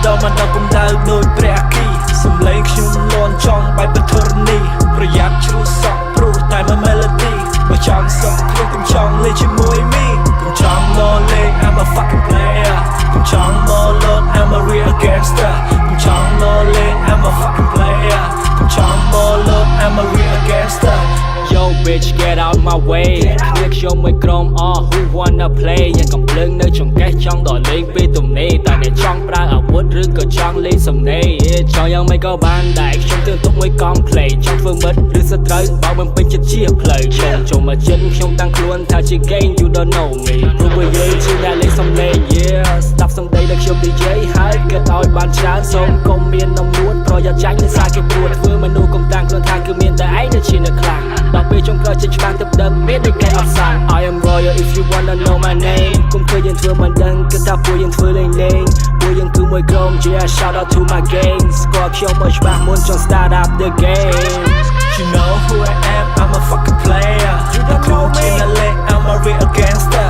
ដងមកដល់កំដៅដូចព្រះគីសំឡេងខ្ញុំលន់ចង់បែបបធរនីប្រយ័ត្នជ្រុះសក់ព្រោះតែមួយ melody បើចង់សក់ខ្លួនកុំចង់លេងជាមួយមីកុំចង់មកលេង I'm a fucking player កុំចង់មកលត់ I'm a real gangster កុំចង់មកលេង I'm a fucking player កុំចង់មកលត់ I'm a real gangster Yo bitch get out my way គ្នាខ្ញុំមួយក្រុមwho wanna play យ៉ាងកំភ្លើងនៅចង្កេះចង់ដល់លេងពេលទំនេរតែអ្នកចង់ប្រើអាវុធឬក៏ចង់លេងសំណេរចង់យ៉ាងម៉េចក៏បានដែរខ្ញុំទើបទុកមួយកង់ play ចង់ធ្វើមិត្តឬសត្រូវបើមិនពេញចិត្តជាផ្លូវចូលមកចិត្តខ្ញុំតាំងខ្លួនថាជា gang you don't know me ព្រោះបើយើងជាអ្នកលេងសំឡេង yeah ស្ដាប់សំដីដែលខ្ញុំ DJ ហើយគិតឲ្យបានច្រើនសូមកុំមាននំនួនប្រយ័ត្នចាញ់នឹងសារគេព្រួតធ្វើមនុស្សកុំតាំងខ្លួនថាគឺមានតែឯងដែលជាអ្នកខ្លាំងដល់ពេលចុងក្រោយចេញច្បាស់ទៅដើមមានដូចគេអត់សាំង I am royal if you wanna know my name គុំឃើញយើងធ្វើមិនដឹងគឺថាពួកយើងធ្វើលេងលេងពួកយើងគឺមួយក្រុម yeah shout out to my gang ស្គាល់ខ្ញុំមកច្បាស់មុនចង់ start up the game You know who I am I'm a fucking player You don't know me I'm a real gangster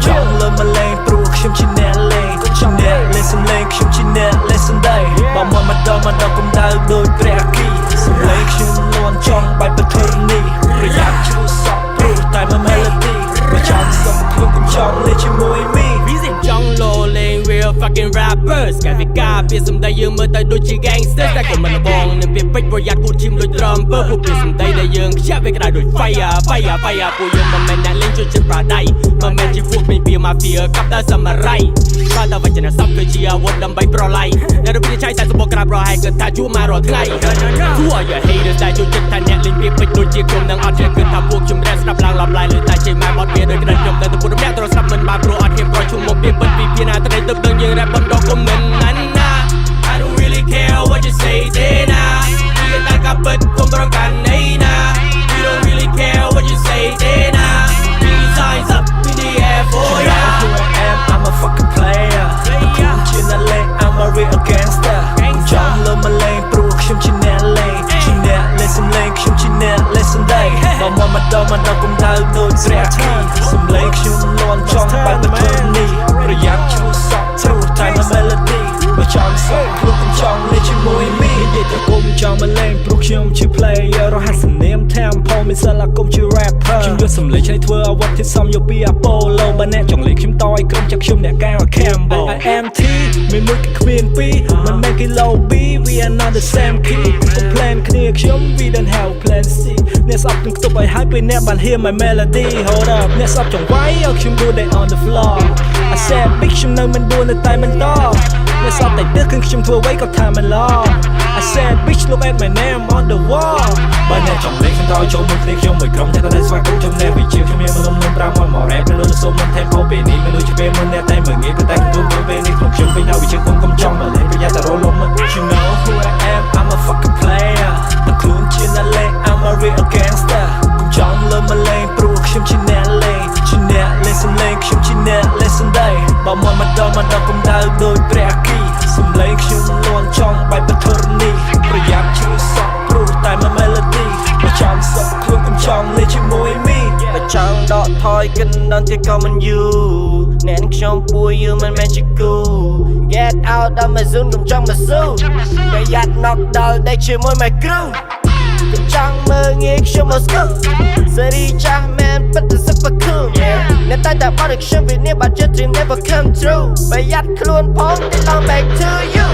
ចង់លើមកលេងព្រោះខ្ញុំជាអ្នកលេងជាអ្នកលេងសំឡេងខ្ញុំជាអ្នកលេងសំដីបើមកមកដល់កំដៅដូចព្រះគីសំឡេងខ្ញុំលន់ចង់បែបបធរនីប្រយ័ត្នជ្រុះសក់ព្រោះតែមួយ melody បើចង់សក់ខ្លួនកុំចង់លេងជាមួយមីចង់លោលេង real fucking rappers កាវិការពាក្យសម្ដីយើងមើលទៅដូចជា gangster តែក៏មិនបងនឹងពាក្យពេចន៍ប្រយ័ត្នគូតឈាមដូច trumper ពួកពាក្យសម្ដីដែលយើងខ្ជាប់វាក្តៅដូច fire ពួកយើងមិនមែនអ្នកលេងជួយចិត្តប្រាដៃមិនមែនជាពួកពេញពី mafia កាប់តែសាម៉ារ៉ៃបើតែវចនស័ព្ទគឺជាអាវុធដើម្បីប្រឡ័យអ្នករំលាយឆៃតែសបកក្រាបរហែកគិតថាជួមករាល់ថ្ងៃ Who are you haters តែជួយចិត្តថាអ្នកលេងពាក្យពេចន៍ដូចជាគុំនឹងអត់ជាគិតថាពួកខ្ញុំរែស្ដាប់ឡើងឡំឡាយលើតែជ័យម៉ែបត់វាដូចក្តៅខ្ញុំតែពួកអ្នកត្រូវស្ដាប់មិនបានព្រោះអត់ហ៊ានប្រជុំមកពីពិតពីពីណាត្រីទឹកដឹងយើងរ៉េបបណ្ដោះគំនិតណាស់ណា I don't really care what you say ទេណាវាតែកាពិតកុំប្រកាន់ណីណា We don't really care what you say ទេណា We signs up in the air for ya Who I am I'm a fucking player ខ្ញុំជាអ្នកលេង I'm a real gangster ចង់លើមកលេងព្រោះខ្ញុំជាអ្នកលេងជាអ្នកលេងសំឡេងខ្ញុំជាអ្នកលេងសំដីបើមកដល់កំដៅដូចព្រះគីសំឡេងខ្ញុំលន់ចង់បែបបធរនីប្រយ័ត្នជ្រុះសក់ព្រោះតែមួយ melody បើចង់សក់ព្រោះកុំចង់លេងជាមួយមីនិយាយទៅគុំចង់មកលេងព្រោះខ្ញុំជា player រហ័សសំនៀមថែមផងមិនសិនឡាគុំជា rapper ខ្ញុំយកសំឡេងឆ្នៃធ្វើអាវុធที่សំយកពី Apollo បើអ្នកចង់លេងខ្ញុំតឲ្យក្រុមចាក់ខ្ញុំអ្នកកែវ Cambo I am T មានមួយគ្មានពីរមិនមែនគេ low B we are not the same key កុំ plan គ្នាខ្ញុំ we don't have plan C អ្នកស្អប់ទាំងខ្ទប់ឲ្យហើយពេលអ្នកបាន hear my melody hold up អ្នកស្អប់ចង់វាយឲ្យខ្ញុំ do that on the floor I said big ខ្ញុំនៅមិនដួលនៅតែមិនតអ្នកស្អប់តែទឹកគឺខ្ញុំធ្វើអ្វីក៏ថាមិនឡ I said bitch look at my name on the wall បើអ្នកចង់លេងខ្ញុំទៅចូលមួយគ្នាខ្ញុំមួយក្រុមតែក៏ស្វាគមន៍ខ្ញុំអ្នកវិជាខ្ញុំមានមនុស្សនឹង5មក rap លើសូមមិនថែមផងពេលនេះមនុស្សជាពេលមុនអ្នកតែមើងងាយតែខ្ញុំទៅពេលនេះខ្ញុំពេញដល់វិជាខ្ញុំកុំចង់មកលេងប្រយ័ត្នតែរលំ You know who I am I'm a fucking player តែខ្លួនជាអ្នកលេង I'm a real gangster កុំចង់លើមកលេងព្រោះខ្ញុំជាអ្នកលេងជាអ្នកលេងសំឡេងខ្ញុំជាអ្នកលេងសំដីបើមកដល់កំដៅដូចព្រះគីសំឡេងខ្ញុំលន់ចង់បែបបធរនីប្រយ័ត្នជ្រុះសក់ព្រោះតែមួយ melody បើចង់សក់ខ្លួនកុំចង់លេងជាមួយមីបើចង់ដកថយកិនដល់ជាក៏មិនយូរអ្នកខ្ញុំពួកយូរមិនមែនជាគូ Get out of my zone កុំចង់មកស៊ូប្រយ័ត្ន knock ដល់ដេកជាមួយ my crew កុំចង់មើលងាយខ្ញុំមកស្គូសេរីចាស់មែនពិតទៅសិបបកូអ្នកតែបរិខ្ញុំវិនិច្ឆ័យបាត់ចិត្ត dream never come true ប្រយ័ត្នខ្លួនផងទីឡង back to you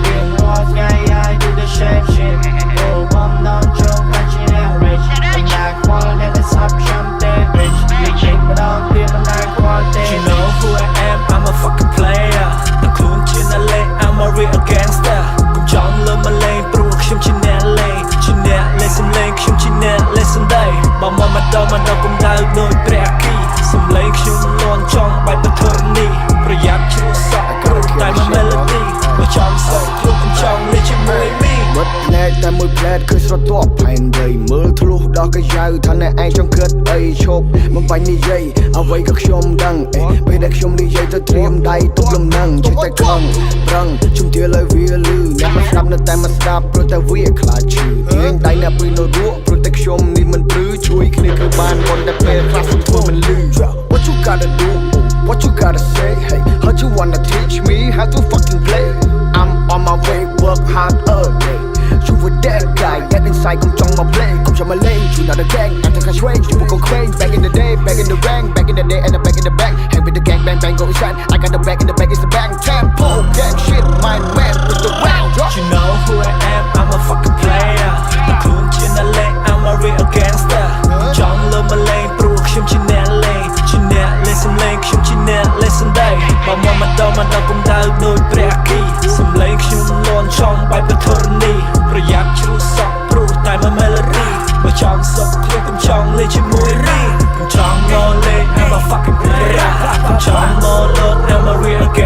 រៀងរាល់ថ្ងៃ I do the same shit អូបំណងចូលខាងជា rich មិនដាច់ខ្វល់អ្នកដែលស្អប់ខ្ញុំទេ bitch និយាយម្ដងទៀតមិនដាច់ខ្វល់ទេ You know who I am I'm a fucking player តែខ្លួនជាអ្នកលេង I'm a real gangster កុំចង់លើមកលេងព្រោះខ្ញុំជាអ្នកលេងជាអ្នកលេងសំឡេងខ្ញុំជាអ្នកលេងសំដីបើមកដល់កំដៅដូចព្រះគីសំឡេងខ្ញុំលន់ចង់បែបបធរនីប្រយ័ត្នជ្រុះសក់ព្រោះតែមួយ melody បើចង់សក់ព្រោះកុំចង់លេងជាមួយមីមិត្តភ្នែកតែមួយផ្លែតគឺស្រទាប់ផែនដីមើលធ្លុះដល់កាយៅថាអ្នកឯងចង់គិតអីឈប់មិនបាញ់និយាយអ្វីក៏ខ្ញុំដឹងពេលដែលខ្ញុំនិយាយទៅត្រៀមដៃទប់លំនឹងចេះតែខំប្រឹងជំទាវលើវាលឺអ្នកមិនស្ដាប់នៅតែមិនស្ដាប់ព្រោះតែវាខ្លាចឈឺរៀងដៃអ្នកពីនៅរក់ព្រោះតែខ្ញុំនេះមិនព្រឺជួយគ្នាគឺបានប៉ុន្តែពេលខ្លះខ្ញុំធ្វើមិនលឺ What you gotta do What you gotta say Hey how you wanna teach me how to fucking play I'm on my way work hard early you were that guy get inside come trong my play come trong my lane you not a gang I take a swing you will go crazy back in the day back in the rank back in the day and the back in the bank hang with the gang bang bang go inside I got the back in the back is the bang tempo gang shit my man with the round You know who I am, I'm a fucking player ខ្លួនជាអ្នកលេង I'm a real gangster ចង់លើមកលេងព្រោះខ្ញុំជាអ្នកលេងជាអ្នកលេងសំឡេងខ្ញុំជាអ្នកលេងសំដីបើមកមកដល់គុំដៅដូចព្រះគីសំឡេងខ្ញុំលន់ឆំបែបធរណីប្រយ័ត្នជ្រុះសក់ព្រោះតែមួយ melody បើចង់សុខខ្ញុំកុំចង់លេងជាមួយរីកុំចង់មកលេង I'm a fucking player កុំចង់មកលត់ I'm a real gangster